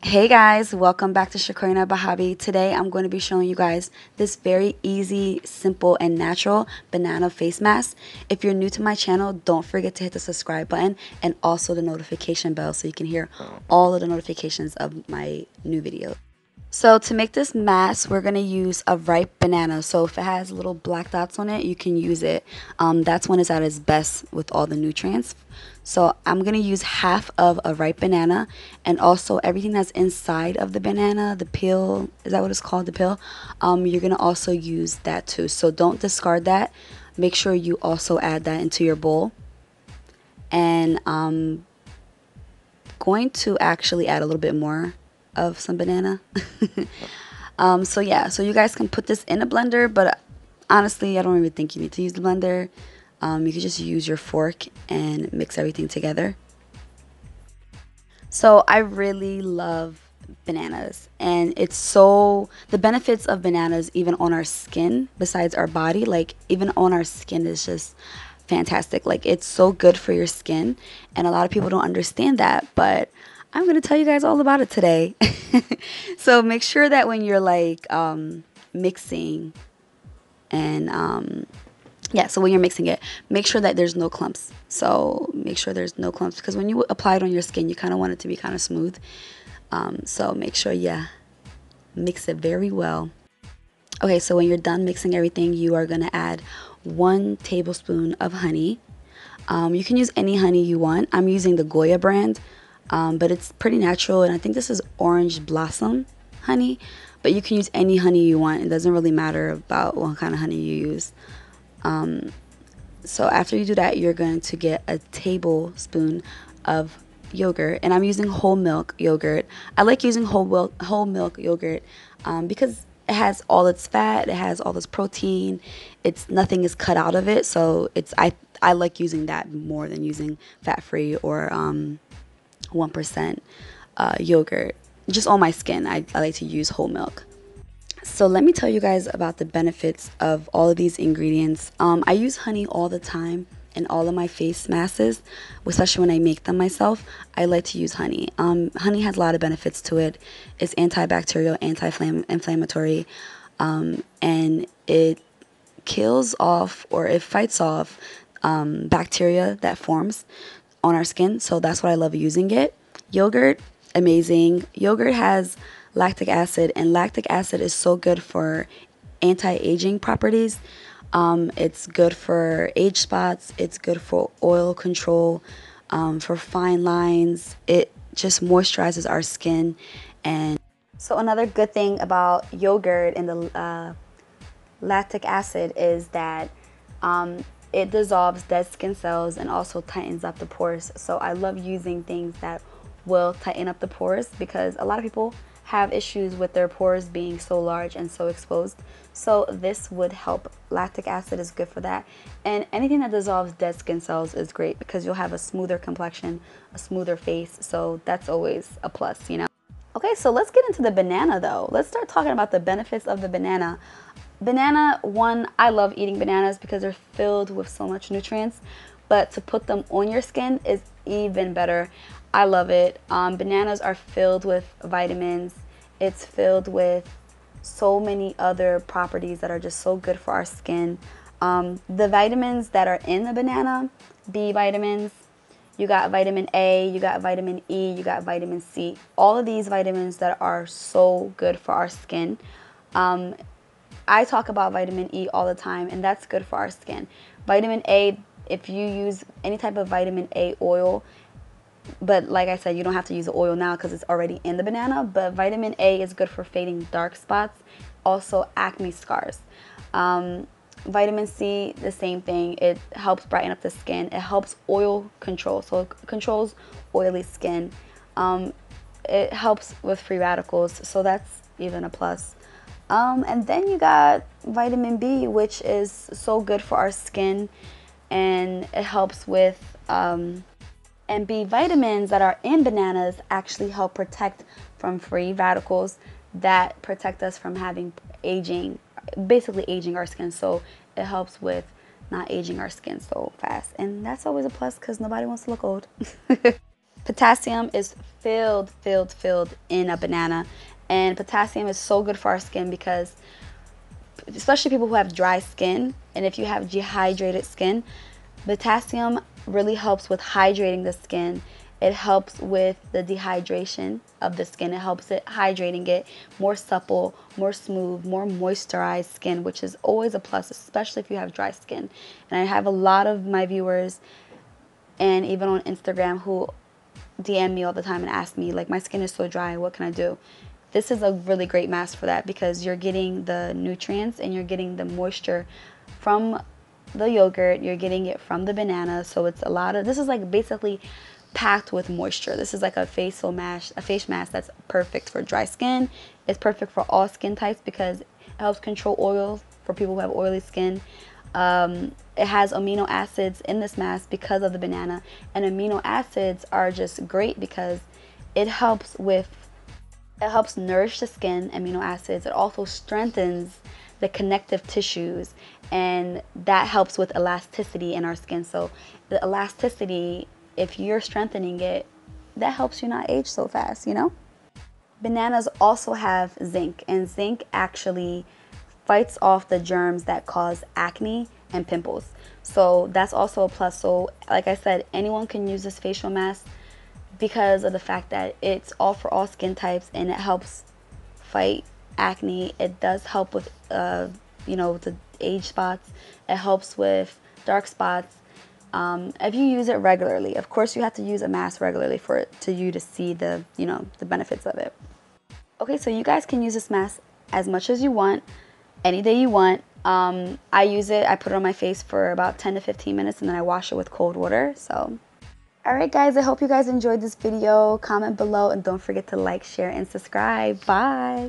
Hey guys, welcome back to Shakarina Bahabi. Today I'm going to be showing you guys this very easy, simple, and natural banana face mask. If you're new to my channel, don't forget to hit the subscribe button and also the notification bell so you can hear all of the notifications of my new videos. So to make this mask, we're going to use a ripe banana. So if it has little black dots on it, you can use it. That's when it's at its best with all the nutrients. So I'm going to use half of a ripe banana and also everything that's inside of the banana, the peel, is that what it's called, the peel? You're going to also use that too. So don't discard that. Make sure you also add that into your bowl. And I'm going to actually add a little bit more of some banana. So yeah, so you guys can put this in a blender, but honestly, I don't even think you need to use the blender. You can just use your fork and mix everything together. So I really love bananas, and it's so, the benefits of bananas even on our skin besides our body, like even on our skin, is just fantastic. Like it's so good for your skin, and a lot of people don't understand that, but I'm going to tell you guys all about it today. So make sure that when you're like mixing and yeah, so when you're mixing it, make sure that there's no clumps. So make sure there's no clumps, because when you apply it on your skin, you kind of want it to be kind of smooth. So make sure, yeah, mix it very well. Okay, so when you're done mixing everything, you are going to add 1 tablespoon of honey. You can use any honey you want. I'm using the Goya brand, but it's pretty natural, and I think this is orange blossom honey, but you can use any honey you want. It doesn't really matter about what kind of honey you use. So after you do that, you're going to get a tablespoon of yogurt, and I'm using whole milk yogurt. I like using whole milk yogurt because it has all its fat, it has all this protein. It's nothing is cut out of it, so I like using that more than using fat-free or 1% yogurt. Just on my skin, I like to use whole milk. So let me tell you guys about the benefits of all of these ingredients. I use honey all the time in all of my face masks, especially when I make them myself. I like to use honey. Honey has a lot of benefits to it. It's antibacterial, anti-inflammatory, and it kills off, or it fights off bacteria that forms on our skin. So that's why I love using it. Yogurt, amazing. Yogurt has lactic acid, and lactic acid is so good for anti-aging properties. It's good for age spots. It's good for oil control, for fine lines. It just moisturizes our skin. And so another good thing about yogurt and the lactic acid is that it dissolves dead skin cells and also tightens up the pores. So I love using things that will tighten up the pores, because a lot of people have issues with their pores being so large and so exposed. So this would help. Lactic acid is good for that. And anything that dissolves dead skin cells is great, because you'll have a smoother complexion, a smoother face. So that's always a plus, you know. Okay, so let's get into the banana though. Let's start talking about the benefits of the banana. Banana, one, I love eating bananas because they're filled with so much nutrients, but to put them on your skin is even better. I love it. Bananas are filled with vitamins. It's filled with so many other properties that are just so good for our skin. The vitamins that are in the banana, B vitamins, you got vitamin A, you got vitamin E, you got vitamin C. All of these vitamins that are so good for our skin. I talk about vitamin E all the time, and that's good for our skin. Vitamin A, if you use any type of vitamin A oil, but like I said, you don't have to use the oil now because it's already in the banana, but vitamin A is good for fading dark spots, also acne scars. Vitamin C, the same thing. It helps brighten up the skin. It helps oil control, so it controls oily skin. It helps with free radicals, so that's even a plus. And then you got vitamin B, which is so good for our skin, and it helps with, and B vitamins that are in bananas actually help protect from free radicals that protect us from having aging, basically aging our skin. So it helps with not aging our skin so fast. And that's always a plus because nobody wants to look old. Potassium is filled in a banana. And potassium is so good for our skin because, especially people who have dry skin, and if you have dehydrated skin, potassium really helps with hydrating the skin. It helps with the dehydration of the skin. It helps it hydrating it more supple, more smooth, more moisturized skin, which is always a plus, especially if you have dry skin. And I have a lot of my viewers and even on Instagram who DM me all the time and ask me, like, my skin is so dry, what can I do? This is a really great mask for that because you're getting the nutrients and you're getting the moisture from the yogurt, you're getting it from the banana, so it's a lot of, this is like basically packed with moisture. This is like a facial mask, a face mask that's perfect for dry skin. It's perfect for all skin types because it helps control oils for people who have oily skin. It has amino acids in this mask because of the banana, and amino acids are just great because it helps nourish the skin. Amino acids, it also strengthens the connective tissues, and that helps with elasticity in our skin. So the elasticity, if you're strengthening it, that helps you not age so fast, you know? Bananas also have zinc, and zinc actually fights off the germs that cause acne and pimples. So that's also a plus. So like I said, anyone can use this facial mask because of the fact that it's all for all skin types, and it helps fight acne. It does help with the age spots. It helps with dark spots. If you use it regularly, of course you have to use a mask regularly for it to see the the benefits of it. Okay, so you guys can use this mask as much as you want, any day you want. I use it, I put it on my face for about 10 to 15 minutes, and then I wash it with cold water. So alright guys, I hope you guys enjoyed this video. Comment below and don't forget to like, share, and subscribe. Bye!